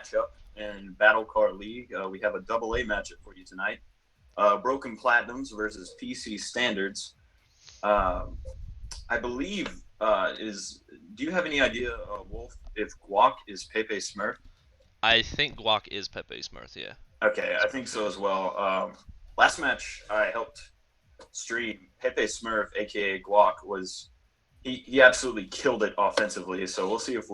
matchup in Battle Car League. We have a double A matchup for you tonight. Broken Platinums versus PC Standards. Um, I believe is. Do you have any idea, Wolf, if Guac is Pepe Smurf? I think Guac is Pepe Smurf, yeah. Okay, That's I what I'm think so saying. as well. Last match I helped stream Pepe Smurf, aka Guac, was he absolutely killed it offensively. So we'll see if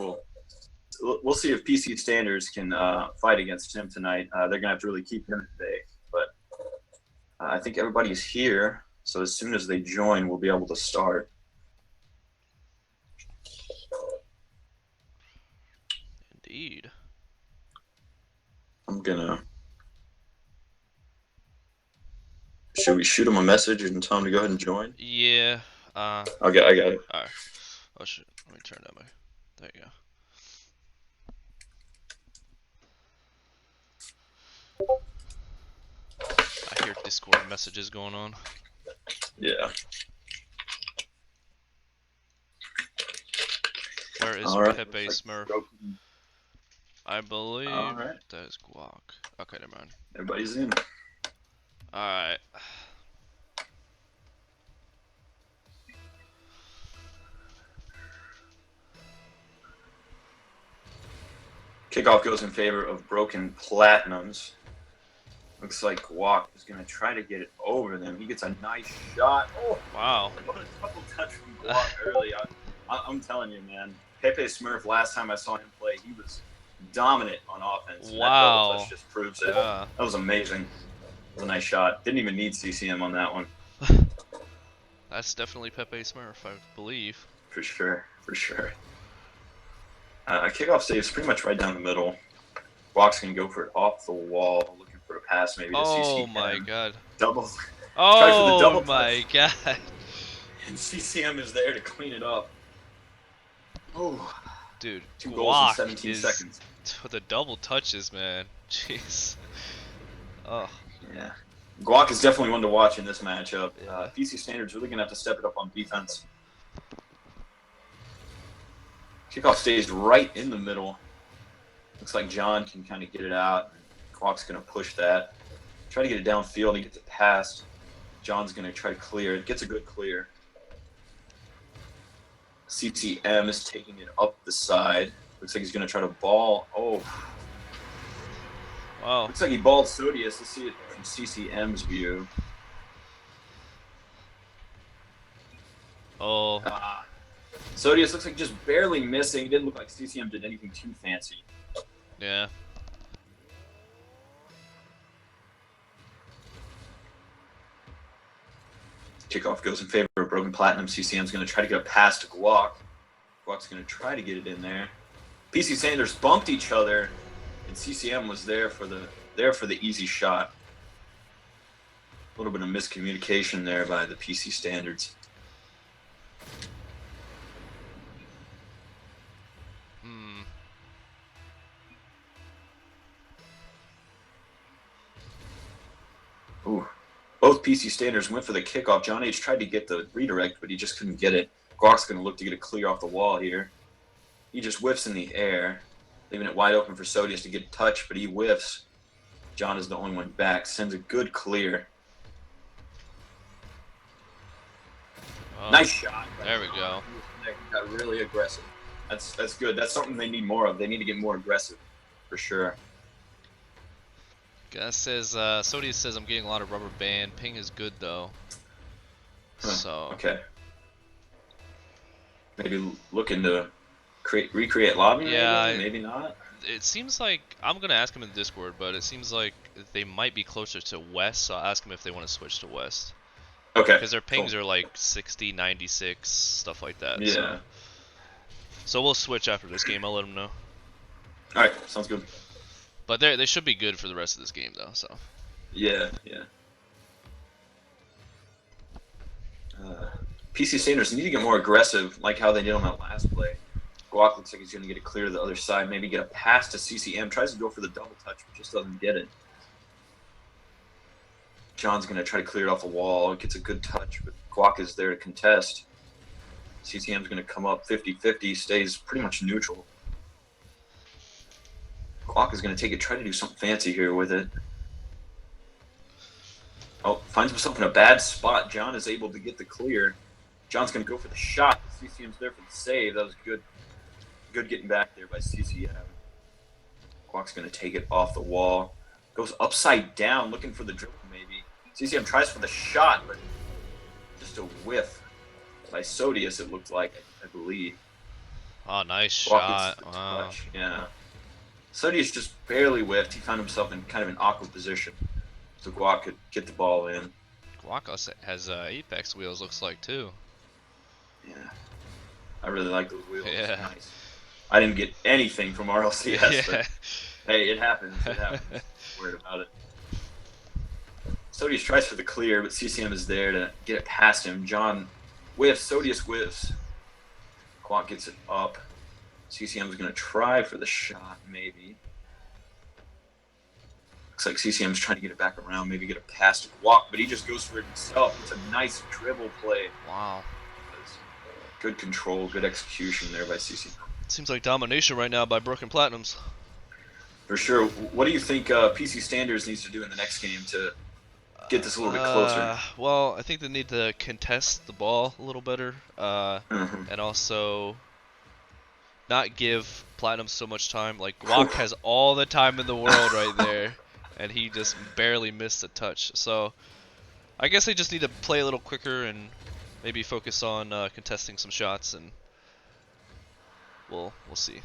PC Standards can fight against him tonight. They're gonna have to really keep him at bay. But I think everybody's here, so as soon as they join, we'll be able to start. Indeed. I'm gonna. Should we shoot him a message and tell him to go ahead and join? Yeah. Okay, I got it. Alright. Oh shit. Let me turn that way. There you go. I hear Discord messages going on. Yeah. Where is All right. Pepe Looks Smurf? like I all believe right. that is Guac. Okay, never mind. Everybody's in. Alright. Kickoff goes in favor of Broken Platinums. Looks like Guac is going to try to get it over them. He gets a nice shot. Oh, Wow. what a double touch from Guac early. I'm telling you, man. Pepe Smurf, last time I saw him play, he was dominant on offense. And that double Wow. touch just proves it. Yeah. That was amazing. It was a nice shot. Didn't even need CCM on that one. That's definitely Pepe Smurf, I believe. For sure. For sure. Kickoff saves pretty much right down the middle. Guac's going to go for it off the wall, looking for a pass maybe to Oh CCM. my god. Double. Try for the Oh double my touch. god. And CCM is there to clean it up. Oh, Dude, 2 goals in Guac 17 is seconds. the double touches, man. Jeez. Oh, Yeah. Guac is definitely one to watch in this matchup. yeah. PC Standard's really going to have to step it up on defense. Kickoff stays right in the middle. Looks like John can kind of get it out. Guac's going to push that. Try to get it downfield. He gets it past. John's going to try to clear it. Gets a good clear. CCM is taking it up the side. Looks like he's going to try to ball. Oh. Wow. Looks like he balled Sodius. Let's see it from CCM's view. Oh. Sodius looks like just barely missing. It didn't look like CCM did anything too fancy. Yeah. Kickoff goes in favor of Broken Platinum. CCM's going to try to get a pass to Guac. Guac's going to try to get it in there. PC Sanders bumped each other, and CCM was there for the easy shot. A little bit of miscommunication there by the PC Standards. Hmm. Ooh. Both PC Standards went for the kickoff. John H. tried to get the redirect, but he just couldn't get it. Guac's going to look to get it clear off the wall here. He just whiffs in the air, leaving it wide open for Sodius to get a touch, but he whiffs. John is the only one back. Sends a good clear. Oh, Nice shot. there we go. Got really aggressive. That's good. That's something they need more of. They need to get more aggressive, for sure. Gus says, Sodius says I'm getting a lot of rubber band. Ping is good though. So. Okay. Maybe looking to recreate lobby. Yeah. Maybe not. It seems like I'm gonna ask him in the Discord, but it seems like they might be closer to West. So I'll ask him if they want to switch to West. Okay. Because their pings are like 60, 96, stuff like that. Yeah. So we'll switch after this game. I'll let them know. All right. Sounds good. But they should be good for the rest of this game though. So. Yeah. PC Sanders need to get more aggressive, like how they did on that last play. Guac looks like he's going to get it clear to the other side. Maybe get a pass to CCM. Tries to go for the double touch, but just doesn't get it. John's going to try to clear it off the wall. Gets a good touch, but Guac is there to contest. CCM's going to come up 50-50, stays pretty much neutral. Guac is going to take it, try to do something fancy here with it. Oh, finds himself in a bad spot. John is able to get the clear. John's going to go for the shot. CCM's there for the save. That was good. Good getting back there by CCM. Guac's going to take it off the wall. Goes upside down, looking for the dribble maybe. CCM tries for the shot, but just a whiff by Sodius, it looked like, I believe. Oh, nice Guac gets shot. the Wow. touch, yeah. Sodius just barely whiffed. He found himself in kind of an awkward position, so Guac could get the ball in. Guac also has Apex wheels, looks like, too. Yeah, I really like those wheels. Yeah. Nice. I didn't get anything from RLCS, Yeah. but hey, it happens. It happens. Don't worry about it. Sodius tries for the clear, but CCM is there to get it past him. John whiffs. Sodius whiffs. Guac gets it up. CCM is going to try for the shot, maybe. Looks like CCM is trying to get it back around, maybe get a pass to Guac, but he just goes for it himself. It's a nice dribble play. Wow. Good control, good execution there by CCM. Seems like domination right now by Broken Platinums. For sure. What do you think PC Standards needs to do in the next game to get this a little bit closer? Well, I think they need to contest the ball a little better, Mhm. and also not give Platinum so much time. Like, Guac has all the time in the world right there, and he just barely missed a touch. So I guess they just need to play a little quicker and maybe focus on contesting some shots, and we'll see.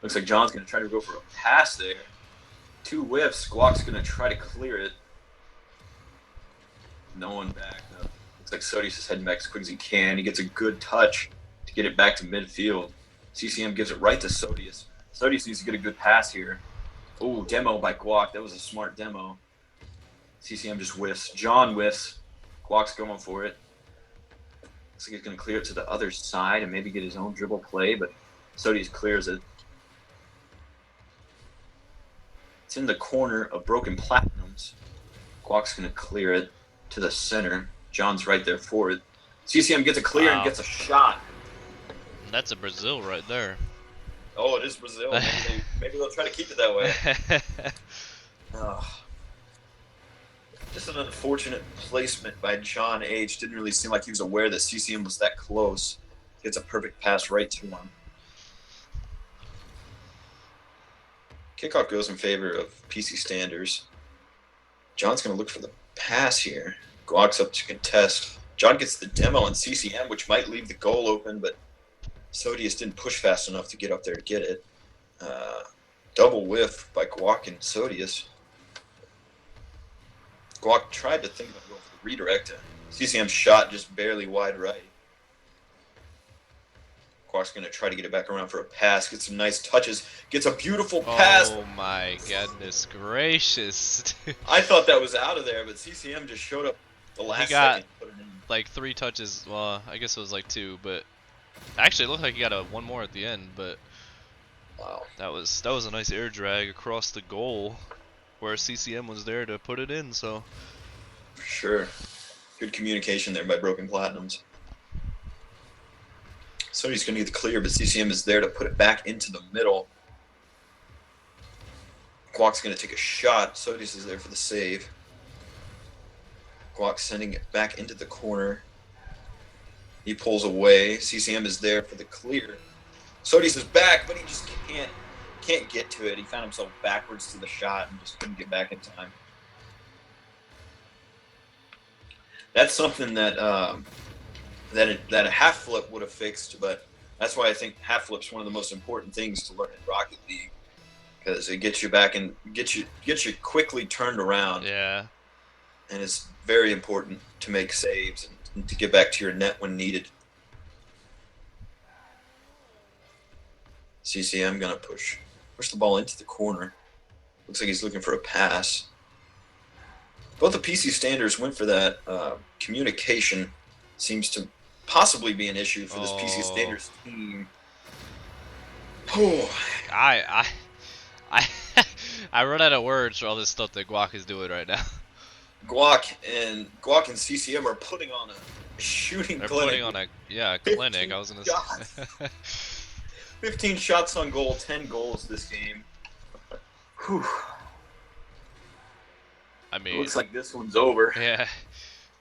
Looks like John's going to try to go for a pass there. 2 whiffs. Guac's going to try to clear it. No one back. Looks like Sodius is heading back as quick as he can. He gets a good touch to get it back to midfield. CCM gives it right to Sodius. Sodius needs to get a good pass here. Oh, demo by Guac. That was a smart demo. CCM just whiffs. John whiffs. Guac's going for it. Looks like he's going to clear it to the other side and maybe get his own dribble play, but Sodius clears it. It's in the corner of Broken Platinums. Guac's going to clear it to the center. John's right there for it. CCM gets a clear and gets a shot. That's a Brazil right there. Oh, it is Brazil. Maybe they'll try to keep it that way. Just an unfortunate placement by John H. Didn't really seem like he was aware that CCM was that close. Gets a perfect pass right to him. Kickoff goes in favor of PC Standards. John's going to look for the pass here. Guac's up to contest. John gets the demo on CCM, which might leave the goal open, but Sodius didn't push fast enough to get up there to get it. Double whiff by Guac and Sodius. Guac tried to think about going for the redirect. CCM's shot just barely wide right. Guac's going to try to get it back around for a pass, get some nice touches, gets a beautiful pass. Oh my goodness gracious. I thought that was out of there, but CCM just showed up the last second. Got like 3 touches. Well, I guess it was like 2, but actually it looked like he got one more at the end. But wow, that was a nice air drag across the goal, where CCM was there to put it in. So for sure, good communication there by Broken Platinums. So he's going to get the clear, but CCM is there to put it back into the middle. Guac's going to take a shot. Sodius is there for the save. Guac sending it back into the corner. He pulls away. CCM is there for the clear. Sodius is back, but he just can't get to it. He found himself backwards to the shot and just couldn't get back in time. That's something that that a half flip would have fixed, but that's why I think half flip's one of the most important things to learn in Rocket League, because it gets you back and gets you quickly turned around. yeah. And it's very important to make saves and to get back to your net when needed. CCM gonna push the ball into the corner. Looks like he's looking for a pass. Both the PC Standards went for that. Communication seems to possibly be an issue for this PC Standards team. Oh, I run out of words for all this stuff that Guac is doing right now. Guac and CCM are putting on a shooting They're clinic. putting on a clinic. I was gonna say. 15 shots on goal, 10 goals this game. Whew. I It mean, looks like this one's over. yeah,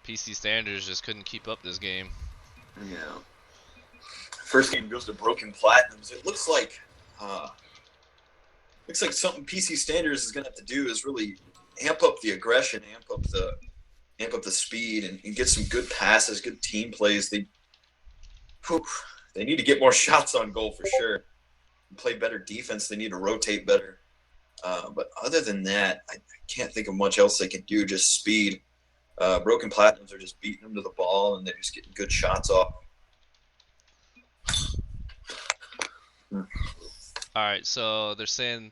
PC Standards just couldn't keep up this game. Yeah. First game goes to Broken Platinums. It looks like something PC Standards is gonna have to do is really amp up the aggression, amp up the speed, and get some good passes, good team plays. They need to get more shots on goal for sure. Play better defense. They need to rotate better. But other than that, I can't think of much else they can do. Just speed. Broken Platinums are just beating them to the ball, and they're just getting good shots off. Alright, so they're saying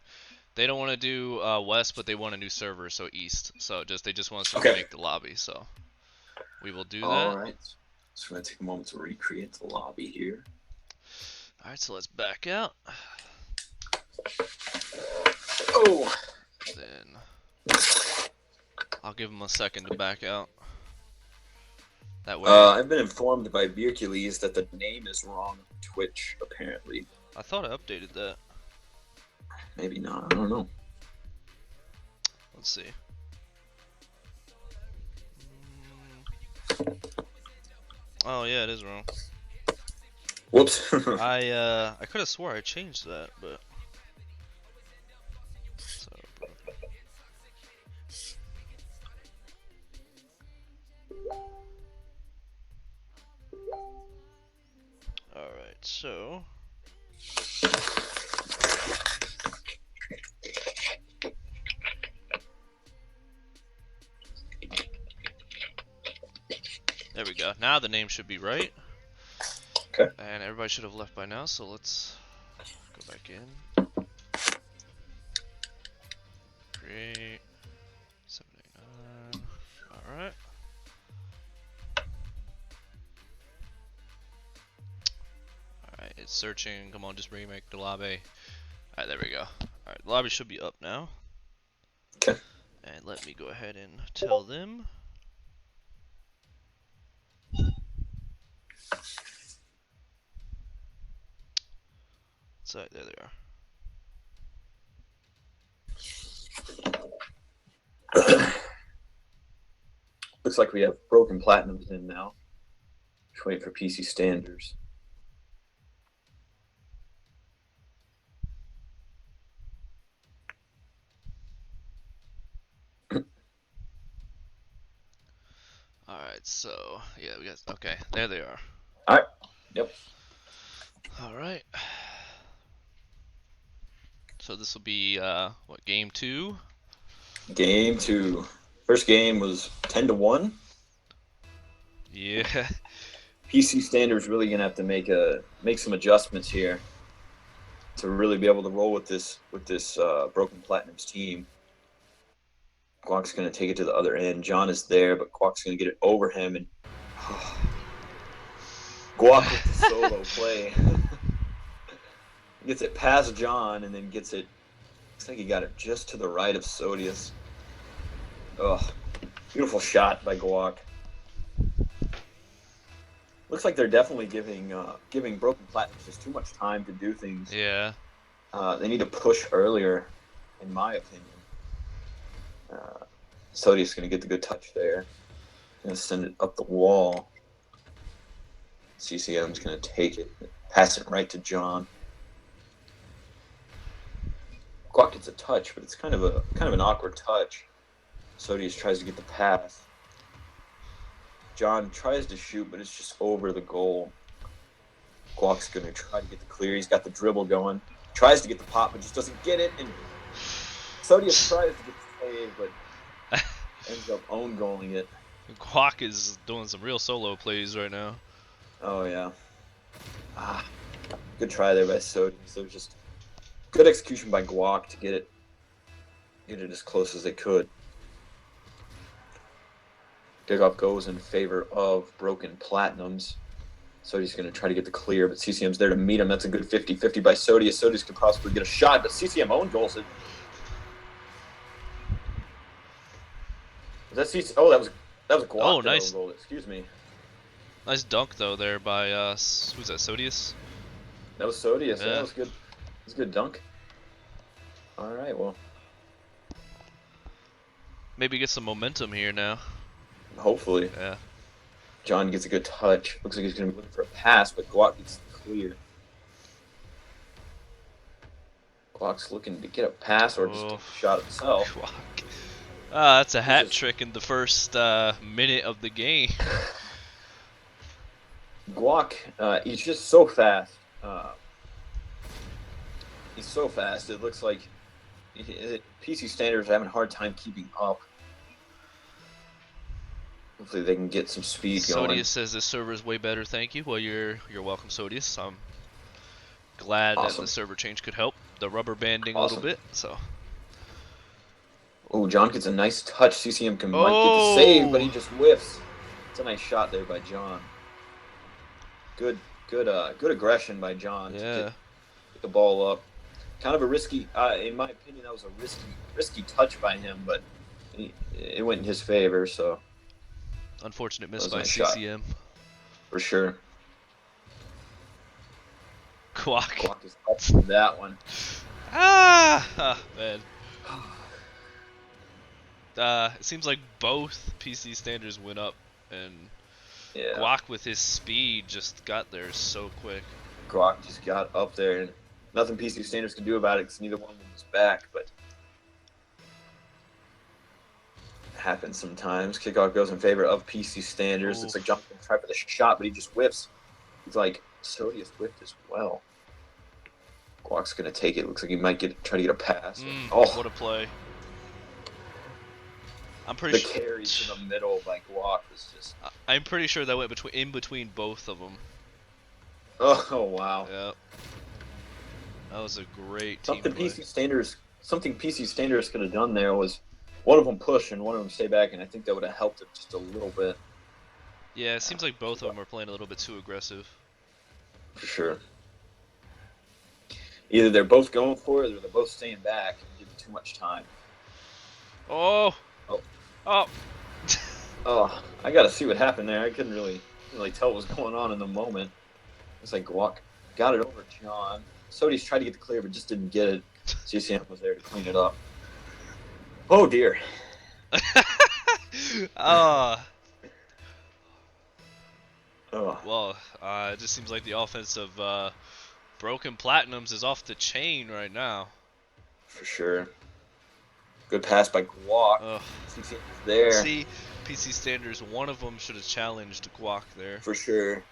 they don't want to do west, but they want a new server, so east. So they just want us to make the lobby. So we will do that. All right. So I'm gonna take a moment to recreate the lobby here. All right, so let's back out. Oh. Then I'll give them a second to back out. That way. I've been informed by Beercules that the name is wrong on Twitch, apparently. I thought I updated that. Maybe not. I don't know. Let's see. Oh yeah, it is wrong. Whoops. I could have swore I changed that, but. So, all right, so. There we go. Now the name should be right. Okay. And everybody should have left by now, so let's go back in. Create 789. Alright. Alright, it's searching. Come on, just remake the lobby. Alright, there we go. Alright, the lobby should be up now. Okay. And let me go ahead and tell them. So there they are. Looks like we have Broken Platinums in now. Just waiting for PC Standards. Alright, so yeah, we got okay, there they are. Alright. Yep. Alright. So this will be what, game 2? Game 2. First game was 10-1. Yeah. PC Standards really gonna have to make some adjustments here to really be able to roll with this Broken Platinums team. Guac's gonna take it to the other end. John is there, but Guac's gonna get it over him, and Guac with the solo play. Gets it past John, and then gets it. Looks like he got it just to the right of Sodius. Oh, beautiful shot by Guac. Looks like they're definitely giving Broken Platinums just too much time to do things. Yeah. They need to push earlier, in my opinion. Sodius going to get the good touch there. Going to send it up the wall. CCM's going to take it, pass it right to John. Guac gets a touch, but it's kind of an awkward touch. Sodius tries to get the pass. John tries to shoot, but it's just over the goal. Guac's going to try to get the clear. He's got the dribble going. Tries to get the pop, but just doesn't get it. And Sodius tries to get the save, but ends up own goaling it. Guac is doing some real solo plays right now. Oh, yeah. Good try there by Sodius. There was just good execution by Guac to get it as close as they could. Kickoff goes in favor of Broken Platinums. Sodius going to try to get the clear, but CCM's there to meet him. That's a good 50-50 by Sodius. Sodius could possibly get a shot, but CCM own goals it. Was that CC? Oh, that was Guac. Oh, nice. Goal. Excuse me. Nice dunk though there by who's that? Sodius. That was Sodius. Yeah. That was good. That was a good dunk. All right, well, Maybe get some momentum here now. hopefully Yeah. John gets a good touch. Looks like he's going to be looking for a pass, but Glock gets the clear. Glock's looking to get a pass or just take a shot himself. Guac. That's a hat just- trick in the first minute of the game. Glock, he's just so fast. He's so fast. It looks like PC Standards are having a hard time keeping up. Hopefully they can get some speed going. Sodius says the server is way better, thank you. Well, you're welcome, Sodius. I'm glad that Awesome. the server change could help. The rubber banding a Awesome. little bit, so. Oh, John gets a nice touch. CCM might get the save, but he just whiffs. It's a nice shot there by John. Good aggression by John to Yeah. get the ball up. Kind of a risky, in my opinion, that was a risky touch by him, but it went in his favor, so Unfortunate miss That was a by nice shot. CCM. for sure. Quack. Glock is up for that one. Man. It seems like both PC standards went up, and Yeah, Guac with his speed just got there so quick. Glock just got up there, and nothing PC Standards can do about it because neither one of them was back, but it happens sometimes. Kickoff goes in favor of PC Standards. Looks like John's going to try for the shot, but he just whiffs. He's like, Sodius whiffed as well. Glock's going to take it. Looks like he might try to get a pass. What a play. I'm The pretty sure. carry to the middle by Glock was just... I'm pretty sure that went in between both of them. Oh, wow. Yep. That was a great Something team play. PC Standards could have done there was one of them push and one of them stay back, and I think that would have helped it just a little bit. Yeah, it seems like both of them are playing a little bit too aggressive. For sure. Either they're both going for it or they're both staying back and giving too much time. Oh! Oh. Oh! Oh, I got to see what happened there. I couldn't really tell what was going on in the moment. It's like Glock got it over John. Sodius tried to get the clear, but just didn't get it. CCM was there to clean it up. Oh, dear. Ah. Oh, Well, it just seems like the offense of Broken Platinums is off the chain right now. for sure. Good pass by Glock. Ugh. CCM was there. See, PC Standards, one of them should have challenged Guac there. For sure.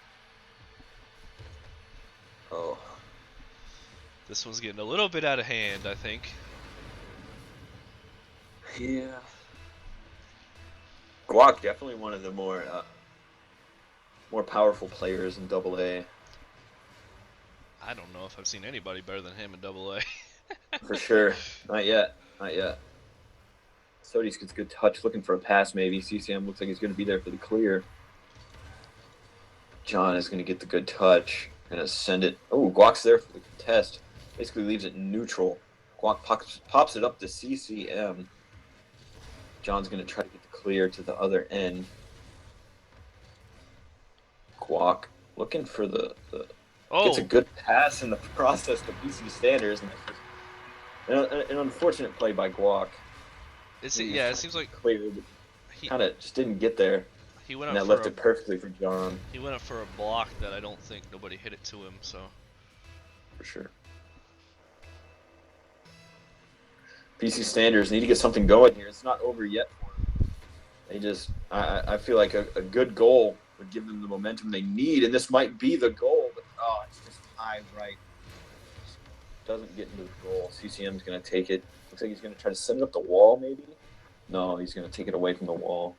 Oh. This one's getting a little bit out of hand, I think. Yeah. Glock definitely one of the more powerful players in AA. I don't know if I've seen anybody better than him in AA. For sure. Not yet. Not yet. Sodius gets a good touch, looking for a pass maybe. CCM looks like he's going to be there for the clear. John is going to get the good touch. Going to send it. Oh, Glock's there for the contest. Basically leaves it neutral. Glock pops it up to CCM. John's going to try to get the clear to the other end. Glock looking for the gets a good pass in the process to PC Standards. And an unfortunate play by Glock. It seems like Clear, but kind of just didn't get there. he went And up that left for it perfectly for John. he went up for a block that I don't think nobody hit it to him. So For sure. PC Standards need to get something going here. It's not over yet for them. They just, I feel like a good goal would give them the momentum they need, and this might be the goal, but it's just high right. Just doesn't get into the goal. CCM's going to take it. Looks like he's going to try to send it up the wall, maybe? No, he's going to take it away from the wall.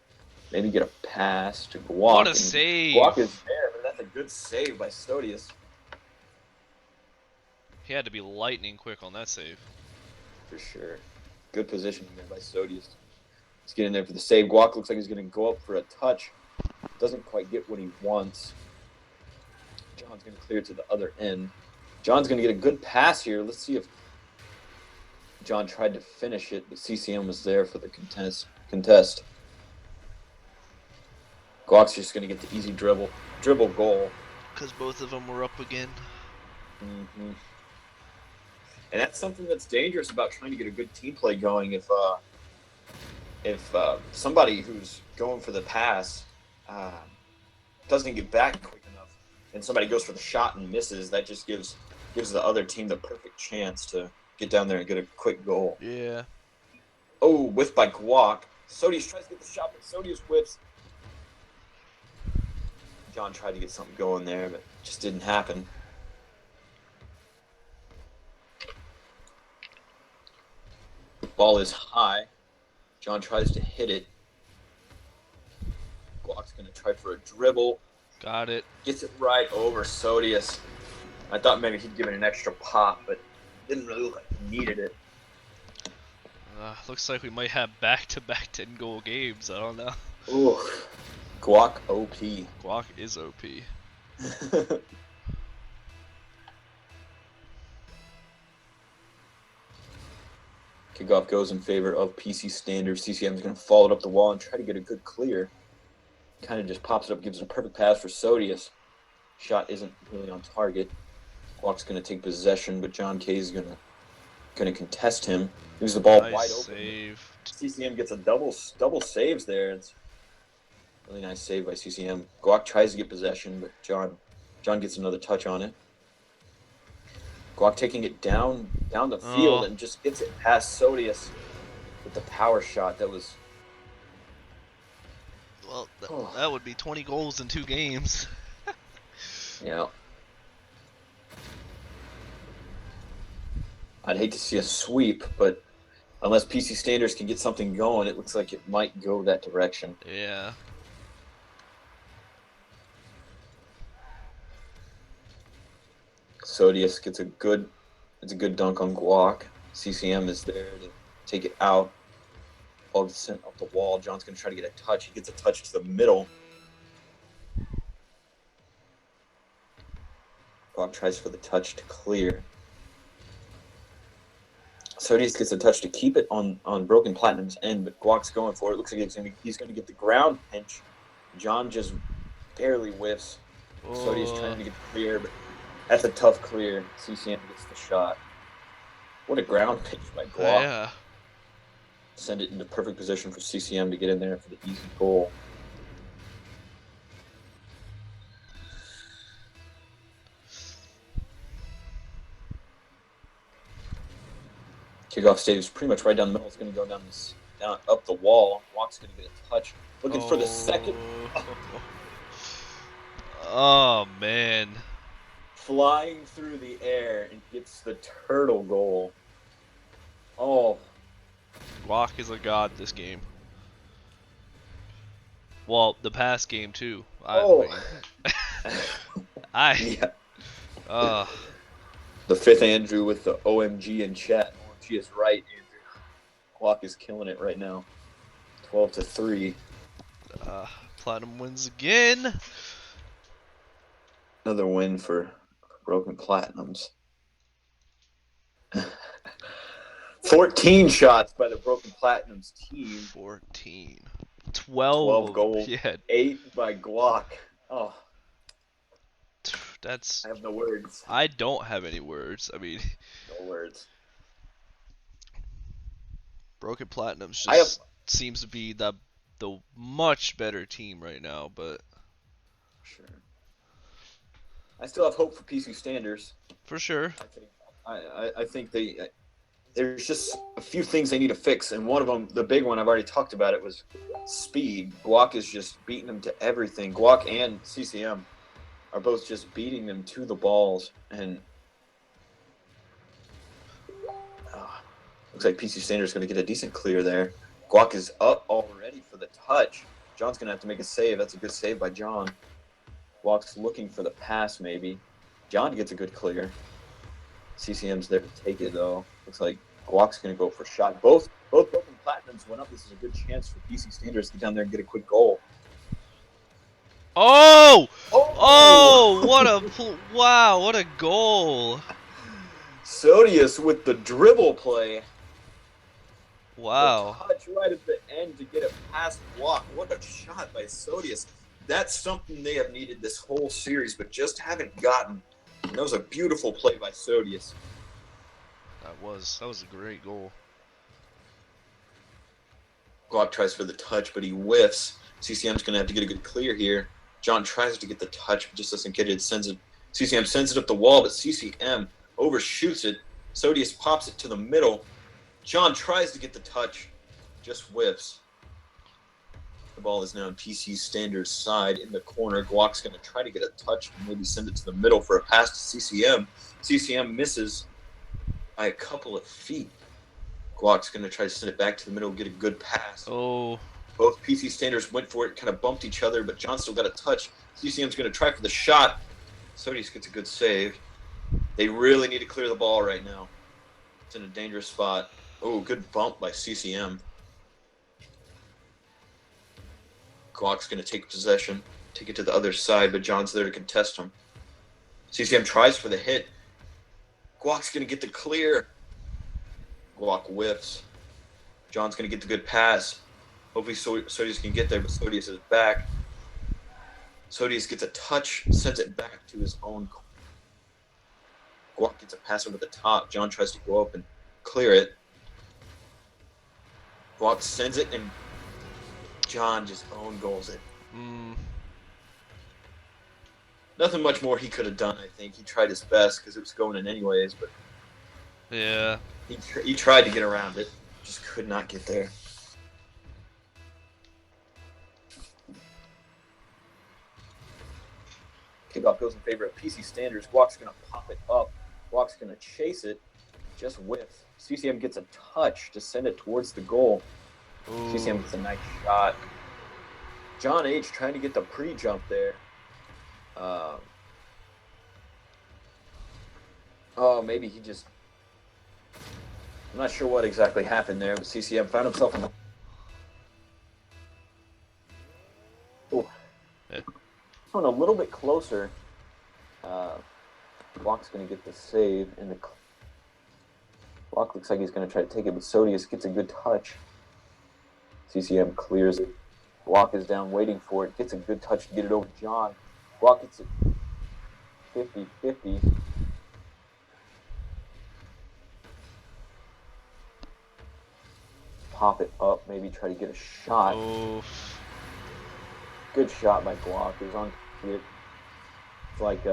Maybe get a pass to Guac. what a save! Guac is there, but that's a good save by Sodius. He had to be lightning quick on that save. For sure. Good positioning there by Sodius. He's getting there for the save. Guac looks like he's going to go up for a touch. Doesn't quite get what he wants. John's going to clear to the other end. John's going to get a good pass here. Let's see if John tried to finish it, but CCM was there for the contest. Guac's just going to get the easy dribble goal. Because both of them were up again. Hmm. And that's something that's dangerous about trying to get a good team play going. If somebody who's going for the pass uh, doesn't get back quick enough, and somebody goes for the shot and misses, that just gives the other team the perfect chance to get down there and get a quick goal. Yeah. Oh, whiffed by Guac. Sodius tries to get the shot, but Sodius whips. John tried to get something going there, but just didn't happen. The ball is high. John tries to hit it. Guac's going to try for a dribble. Got it. Gets it right over Sodius. I thought maybe he'd give it an extra pop, but didn't really look like he needed it. Looks like we might have back-to-back 10-goal games. I don't know. Ooh, Guac OP. Guac is OP. Kickoff goes in favor of PC Standards. CCM is going to follow it up the wall and try to get a good clear. Kind of just pops it up, gives it a perfect pass for Sodius. Shot isn't really on target. Guac's going to take possession, but John K is going to contest him. Leaves the ball Nice wide open. save. CCM gets a double saves there. It's a really nice save by CCM. Guac tries to get possession, but John gets another touch on it. Guac taking it down the field and just gets it past Sodius with the power shot. That was... Well, that would be 20 goals in 2 games. Yeah. I'd hate to see a sweep, but unless PC Standards can get something going, it looks like it might go that direction. Yeah. Sodius gets a good dunk on Guac. CCM is there to take it out. Ball gets sent up the wall. John's going to try to get a touch. He gets a touch to the middle. Guac tries for the touch to clear. Sodius gets a touch to keep it on Broken Platinum's end, but Guac's going for it. Looks like he's going to get the ground pinch. John just barely whiffs. Sodius trying to get clear, but that's a tough clear. CCM gets the shot. What a ground pinch by Guac. Yeah. Send it into perfect position for CCM to get in there for the easy goal. Kickoff stays pretty much right down the middle. It's going to go down up the wall. Guac's going to get a touch. Looking for the second. Oh, man. Flying through the air and gets the turtle goal. Oh. Guac is a god this game. Well, the past game too. Yeah. The fifth Andrew with the OMG in chat. OMG is right, Andrew. Guac is killing it right now. 12-3. Platinum wins again. Another win for Broken Platinums. 14 shots by the Broken Platinums team. 14. 12 goals. Yeah. 8 by Guac. Oh. That's... I have no words. I don't have any words. I mean... No words. Broken Platinums just seems to be the much better team right now, but... Sure. I still have hope for PC Standards. For sure. I think there's just a few things they need to fix, and one of them, the big one, I've already talked about it, was speed. Guac is just beating them to everything. Guac and CCM are both just beating them to the balls, and looks like PC Standards is going to get a decent clear there. Guac is up already for the touch. John's going to have to make a save. That's a good save by John. Guac's looking for the pass, maybe. John gets a good clear. CCM's there to take it, though. Looks like Guac's going to go for a shot. Both Broken Platinums went up. This is a good chance for PC Standards to get down there and get a quick goal. Oh! Wow, what a goal. Sodius with the dribble play. Wow. The touch right at the end to get it past Guac. What a shot by Sodius. That's something they have needed this whole series, but just haven't gotten. That was a beautiful play by Sodius. That was a great goal. Glock tries for the touch, but he whiffs. CCM's going to have to get a good clear here. John tries to get the touch, but just doesn't get it. CCM sends it up the wall, but CCM overshoots it. Sodius pops it to the middle. John tries to get the touch, just whiffs. The ball is now on PC Standard's side in the corner. Glock's going to try to get a touch and maybe send it to the middle for a pass to CCM. CCM misses by a couple of feet. Glock's going to try to send it back to the middle, get a good pass. Oh. Both PC Standards went for it, kind of bumped each other, but John still got a touch. CCM's going to try for the shot. Sodius gets a good save. They really need to clear the ball right now. It's in a dangerous spot. Oh, good bump by CCM. Glock's going to take possession, take it to the other side, but John's there to contest him. CCM tries for the hit. Glock's going to get the clear. Glock whiffs. John's going to get the good pass. Hopefully Sodius can get there, but Sodius is back. Sodius gets a touch, sends it back to his own. Glock gets a pass over the top. John tries to go up and clear it. Glock sends it, and John just own goals it. Nothing much more he could have done, I think. He tried his best because it was going in anyways, but Yeah. he tried to get around it. Just could not get there. Kickoff goes in favor of PC Standards. Glock's going to pop it up. Glock's going to chase it. Just whiffs. CCM gets a touch to send it towards the goal. Ooh. CCM gets a nice shot. John H. trying to get the pre-jump there. Maybe he just... I'm not sure what exactly happened there, but CCM found himself in the... Yeah. Going a little bit closer. Glock's going to get the save, and the Glock looks like he's going to try to take it, but Sodius gets a good touch. CCM clears it. Glock is down waiting for it, gets a good touch to get it over to John. Glock gets it 50-50. Pop it up, maybe try to get a shot. Oof. Good shot by Glock. It was on it. It's like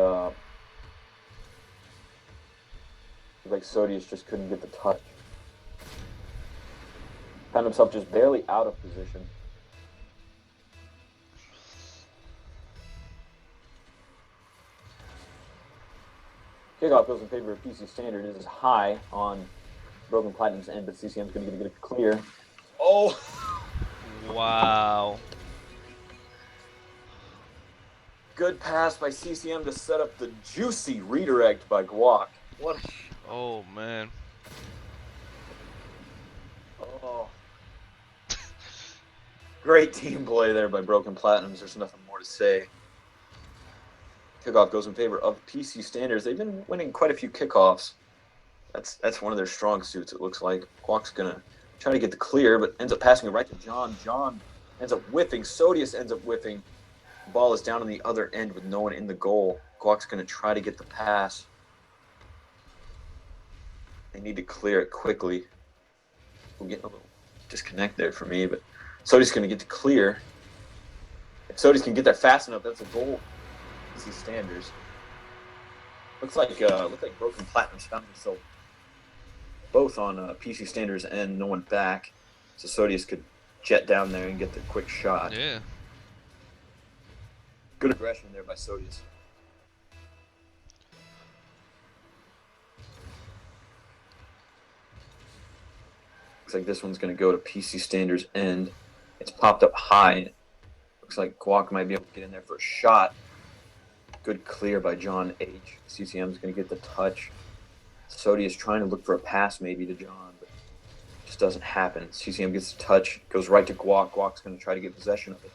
Sodius just couldn't get the touch. Found himself just barely out of position. Kickoff goes in favor of PC Standard. This is high on Broken Platinum's end, but CCM's going to get it clear. Oh! Wow. Good pass by CCM to set up the juicy redirect by Glock. What? Oh, man. Oh. Great team play there by Broken Platinums. There's nothing more to say. Kickoff goes in favor of PC Standards. They've been winning quite a few kickoffs. That's one of their strong suits, it looks like. Glock's going to try to get the clear, but ends up passing it right to John. John ends up whiffing. Sodius ends up whiffing. The ball is down on the other end with no one in the goal. Glock's going to try to get the pass. They need to clear it quickly. We're getting a little disconnect there for me, but Sodius going to get the clear. If Sodius can get there fast enough, that's a goal. PC Standards. Looks like Broken Platinum's found himself both on PC Standards and no one back, so Sodius could jet down there and get the quick shot. Yeah. Good aggression there by Sodius. Looks like this one's going to go to PC Standards end. It's popped up high. Looks like Glock might be able to get in there for a shot. Good clear by John H. CCM's going to get the touch. Sodius trying to look for a pass maybe to John, but it just doesn't happen. CCM gets the touch, goes right to Glock. Glock's going to try to get possession of it.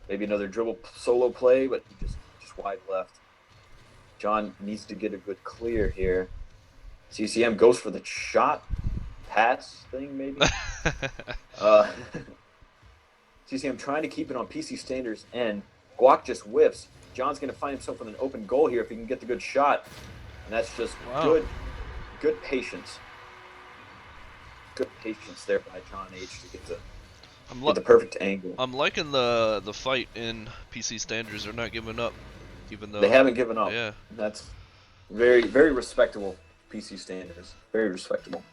Maybe another dribble solo play, but he just wide left. John needs to get a good clear here. CCM goes for the shot pass thing maybe. CCM trying to keep it on PC Standards end. Glock just whiffs. John's going to find himself with an open goal here if he can get the good shot. And that's just good patience. Good patience there by John H. to get the perfect angle. I'm liking the fight in PC standards. They're not giving up, even though they haven't given up. Yeah, that's very, very respectable. PC standards, very respectable.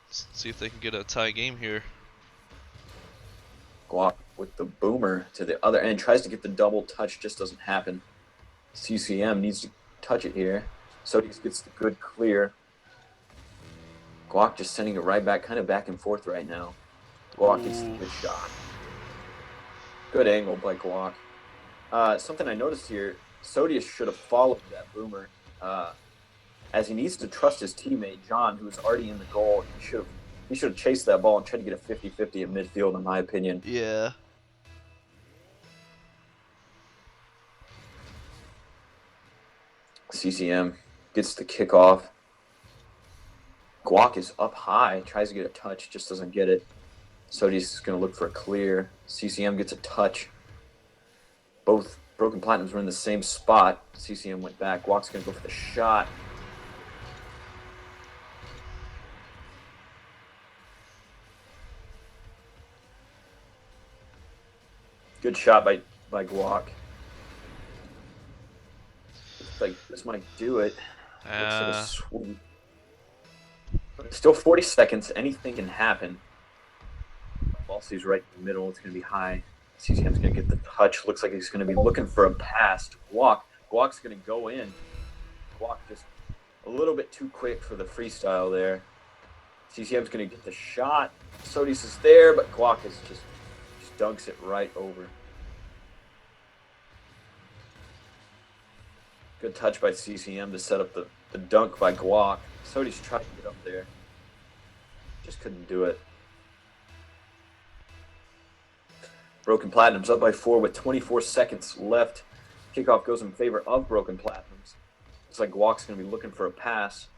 Let's see if they can get a tie game here. Guac with the boomer to the other end, tries to get the double touch, just doesn't happen. CCM needs to touch it here. Sodius gets the good clear. Guac just sending it right back, kind of back and forth right now. Guac gets the good shot. Good angle by Guac. Something I noticed here, Sodius should have followed that boomer, as he needs to trust his teammate, John, who is already in the goal. He should have chased that ball and tried to get a 50-50 at midfield, in my opinion. Yeah. CCM gets the kickoff. Guac is up high, tries to get a touch, just doesn't get it. Sodius is going to look for a clear. CCM gets a touch. Both Broken Platinums were in the same spot. CCM went back. Guac's going to go for the shot. Good shot by Guac. Looks like this might do it. Still 40 seconds. Anything can happen. Ball stays right in the middle. It's going to be high. CCM's going to get the touch. Looks like he's going to be looking for a pass to Guac. Guac's going to go in. Guac just a little bit too quick for the freestyle there. CCM's going to get the shot. Sodius is there, but Guac is just dunks it right over. Good touch by CCM to set up the dunk by Guac. Sodius tried to get up there. Just couldn't do it. Broken Platinums up by 4 with 24 seconds left. Kickoff goes in favor of Broken Platinums. Looks like Guac's going to be looking for a pass.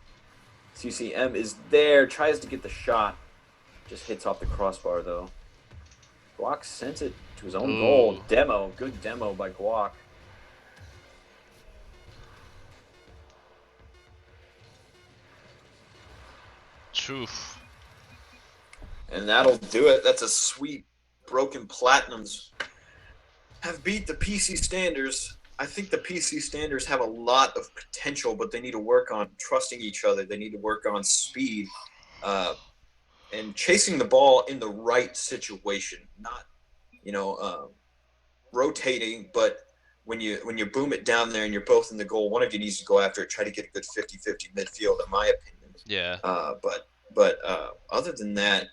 CCM is there, tries to get the shot. Just hits off the crossbar, though. Guac sends it to his own goal. Demo. Good demo by Guac. Truth. And that'll do it. That's a sweep. Broken Platinums have beat the PC Standards. I think the PC Standards have a lot of potential, but they need to work on trusting each other. They need to work on speed and chasing the ball in the right situation. Not, rotating, but when you boom it down there and you're both in the goal, one of you needs to go after it, try to get a good 50-50 midfield, in my opinion. Yeah. But other than that,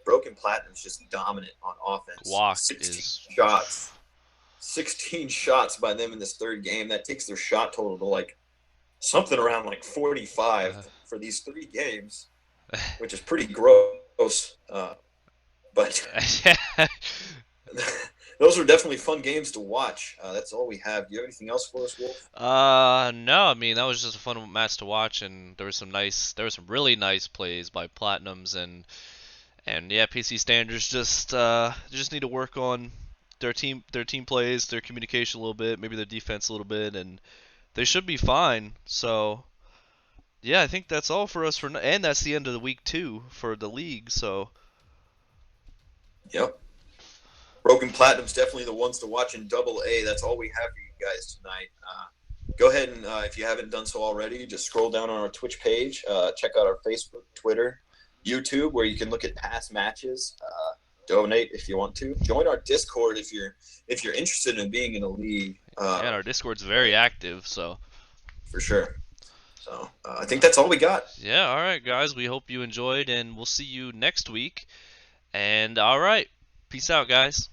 Broken Platinum's just dominant on offense. Guac 16 shots by them in this third game. That takes their shot total to something around 45 for these 3 games, which is pretty gross. But those are definitely fun games to watch. That's all we have. Do you have anything else for us, Wolf? No. I mean, that was just a fun match to watch, and there were some really nice plays by Platinums, and yeah, PC Standards just need to work on their team plays, their communication a little bit, maybe their defense a little bit, and they should be fine. So yeah, I think that's all for us and that's the end of the week 2 for the league. So yep. Broken Platinum's definitely the ones to watch in AA. That's all we have for you guys tonight. Go ahead and, if you haven't done so already, just scroll down on our Twitch page. Check out our Facebook, Twitter, YouTube, where you can look at past matches. Donate if you want to. Join our Discord if you're interested in being in a league. And our Discord's very active, so for sure. So I think that's all we got. Yeah. All right, guys. We hope you enjoyed, and we'll see you next week. And all right, peace out, guys.